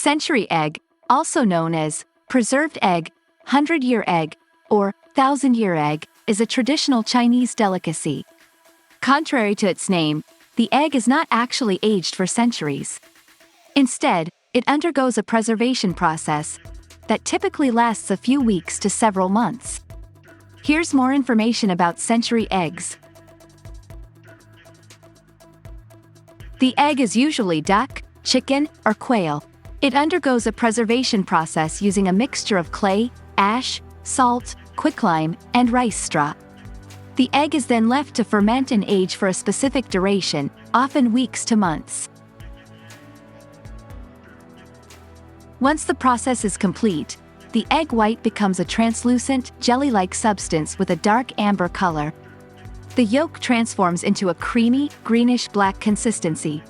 Century egg, also known as preserved egg, 100-year egg, or 1,000-year egg, is a traditional Chinese delicacy. Contrary to its name, the egg is not actually aged for centuries. Instead, it undergoes a preservation process that typically lasts a few weeks to several months. Here's more information about century eggs. The egg is usually duck, chicken, or quail. It undergoes a preservation process using a mixture of clay, ash, salt, quicklime, and rice straw. The egg is then left to ferment and age for a specific duration, often weeks to months. Once the process is complete, the egg white becomes a translucent, jelly-like substance with a dark amber color. The yolk transforms into a creamy, greenish-black consistency.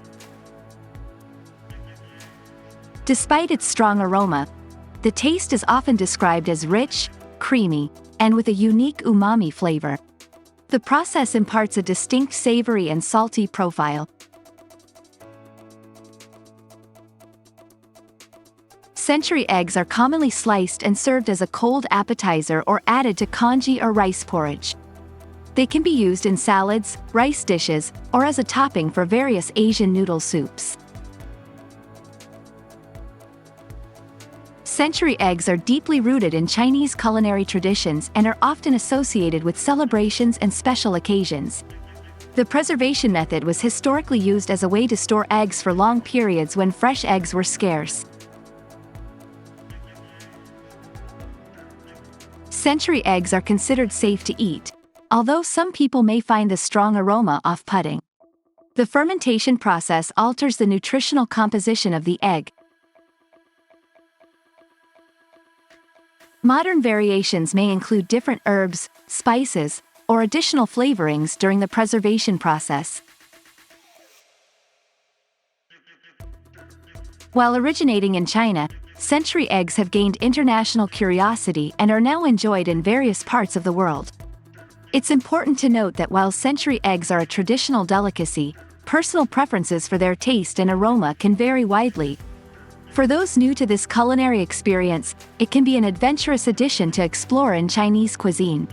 Despite its strong aroma, the taste is often described as rich, creamy, and with a unique umami flavor. The process imparts a distinct savory and salty profile. Century eggs are commonly sliced and served as a cold appetizer or added to congee or rice porridge. They can be used in salads, rice dishes, or as a topping for various Asian noodle soups. Century eggs are deeply rooted in Chinese culinary traditions and are often associated with celebrations and special occasions. The preservation method was historically used as a way to store eggs for long periods when fresh eggs were scarce. Century eggs are considered safe to eat, although some people may find the strong aroma off-putting. The fermentation process alters the nutritional composition of the egg. Modern variations may include different herbs, spices, or additional flavorings during the preservation process. While originating in China, century eggs have gained international curiosity and are now enjoyed in various parts of the world. It's important to note that while century eggs are a traditional delicacy, personal preferences for their taste and aroma can vary widely. For those new to this culinary experience, it can be an adventurous addition to explore in Chinese cuisine.